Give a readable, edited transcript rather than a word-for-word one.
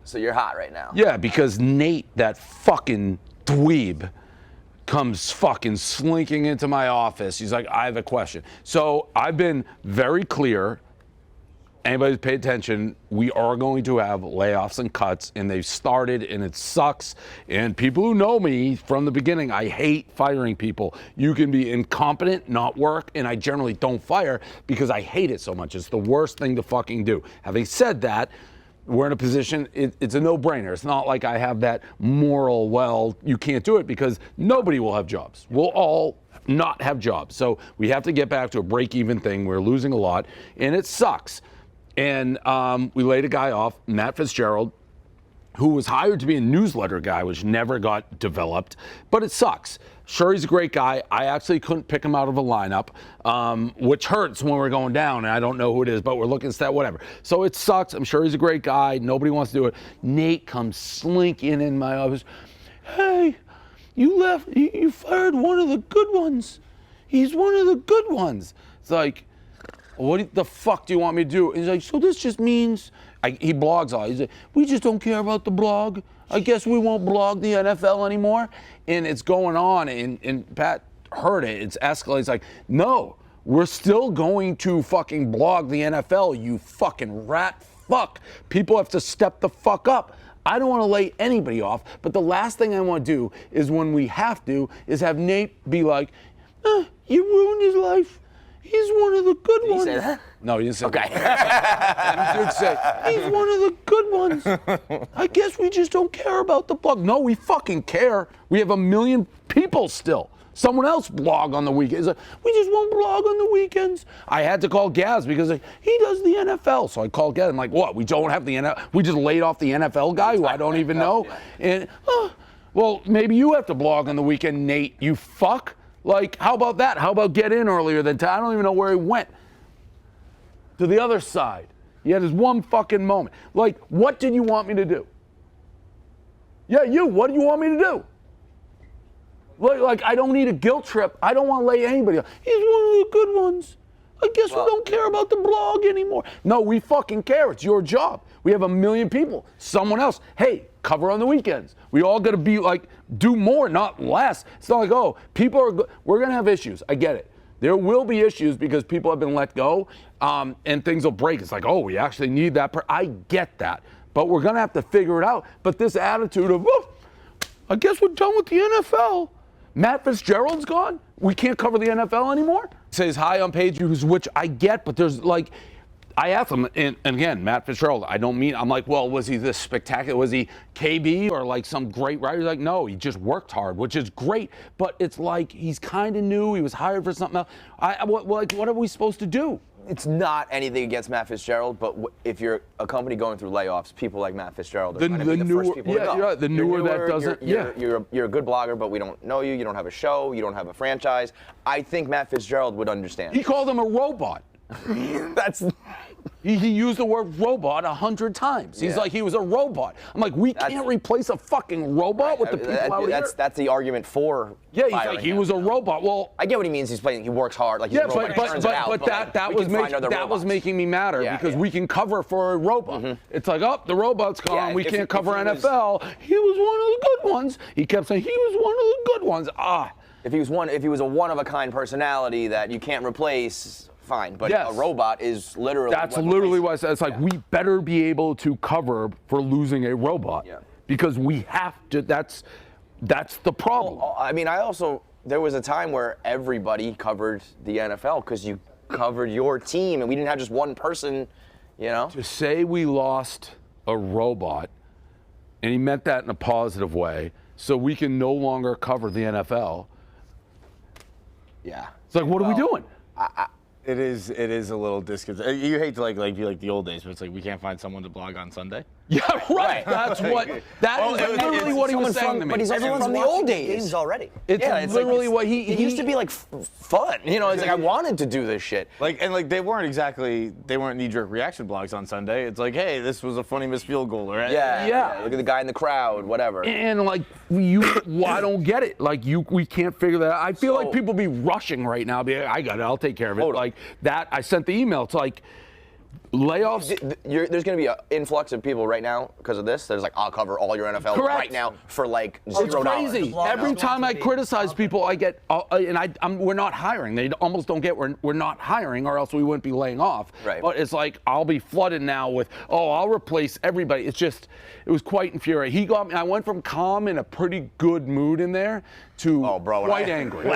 So you're hot right now. Yeah, because Nate, that fucking dweeb, comes fucking slinking into my office. He's like, I have a question. So I've been very clear. Anybody who's paid attention, we are going to have layoffs and cuts, and they've started, and it sucks. And people who know me from the beginning, I hate firing people. You can be incompetent, not work, and I generally don't fire because I hate it so much. It's the worst thing to fucking do. Having said that, we're in a position, it's a no-brainer. It's not like I have that moral, well, you can't do it, because nobody will have jobs. We'll all not have jobs. So we have to get back to a break-even thing. We're losing a lot, and it sucks. And we laid a guy off, Matt Fitzgerald, who was hired to be a newsletter guy, which never got developed, but it sucks. Sure, he's a great guy. I actually couldn't pick him out of a lineup, which hurts when we're going down, and I don't know who it is, but we're looking at that, whatever. So it sucks. I'm sure he's a great guy. Nobody wants to do it. Nate comes slinking in my office. Hey, you fired one of the good ones. He's one of the good ones. It's like, what the fuck do you want me to do? He's like, so this just means, he blogs all. He's like, we just don't care about the blog. I guess we won't blog the NFL anymore. And it's going on, and Pat heard it. It's escalating. It's like, no, we're still going to fucking blog the NFL, you fucking rat fuck. People have to step the fuck up. I don't want to lay anybody off, but the last thing I want to do is, when we have to, is have Nate be like, you ruined his life. He's one of the good ones. Did he say that? No, he didn't say Okay. that. He did say, he's one of the good ones. I guess we just don't care about the blog. No, we fucking care. We have 1 million people still. Someone else blog on the weekends. Like, we just won't blog on the weekends. I had to call Gaz because he does the NFL. So I called Gaz. I'm like, what? We don't have the NFL? We just laid off the NFL guy who I don't even know? And, well, maybe you have to blog on the weekend, Nate, you fuck. Like, how about that? How about get in earlier than I don't even know where he went. To the other side. He had his one fucking moment. Like, what did you want me to do? Yeah, you. What do you want me to do? Like, I don't need a guilt trip. I don't want to lay anybody off. He's one of the good ones. I guess we don't care about the blog anymore. No, we fucking care. It's your job. We have 1 million people. Someone else. Hey, cover on the weekends. We all got to be like, do more, not less. It's not like, oh, we're going to have issues. I get it. There will be issues because people have been let go, and things will break. It's like, oh, we actually need that. I get that. But we're going to have to figure it out. But this attitude of, oh, I guess we're done with the NFL. Matt Fitzgerald's gone. We can't cover the NFL anymore. It says hi on page views, which I get, but there's like, I asked him, and again, Matt Fitzgerald, I'm like, well, was he this spectacular? Was he KB or like some great writer? He's like, no, he just worked hard, which is great, but it's like he's kind of new. He was hired for something else. What are we supposed to do? It's not anything against Matt Fitzgerald, but if you're a company going through layoffs, people like Matt Fitzgerald are going to be the first people to go. Yeah, the newer that doesn't. You're a good blogger, but we don't know you. You don't have a show. You don't have a franchise. I think Matt Fitzgerald would understand. He called him a robot. That's. He used the word robot 100 times. He's like, he was a robot. I'm like, we can't replace a fucking robot with the people out here. That's the argument for. Yeah, he's like, he was a robot. Well, I get what he means. He works hard. Like he's a robot. But that was making me madder because we can cover for a robot. Mm-hmm. It's like, oh, the robot's gone. We can't cover NFL. He was one of the good ones. He kept saying he was one of the good ones. If he was a one-of-a-kind personality that you can't replace. Fine, but a robot is literally. That's literally what I said. It's like we better be able to cover for losing a robot because we have to. That's the problem. Well, I mean, there was a time where everybody covered the NFL because you covered your team, and we didn't have just one person. You know. To say we lost a robot, and he meant that in a positive way, so we can no longer cover the NFL. Yeah. It's like, what are we doing? It is a little disconcerting. You hate to be like the old days, but it's like we can't find someone to blog on Sunday. Yeah, right. That's what. That is literally what he was saying to me. But he's everyone's from the old days. Games already. It's literally what he. It used to be like fun. You know, it's like I wanted to do this shit. They weren't knee-jerk reaction blogs on Sunday. It's like, hey, this was a funny missed field goal, right? Yeah. Look at the guy in the crowd, whatever. And I don't get it. We can't figure that out. I feel like people be rushing right now. I got it. I'll take care of it. Like that. I sent the email. It's like, Layoffs. There's going to be an influx of people right now because of this. There's like, I'll cover all your NFL Correct. right now for like $0. It's crazy. Every time I criticize people, I get, we're not hiring. They almost don't get we're not hiring, or else we wouldn't be laying off. Right. But it's like I'll be flooded now with, I'll replace everybody. It's just, it was quite infuriating. He got me. I went from calm in a pretty good mood in there to quite angry.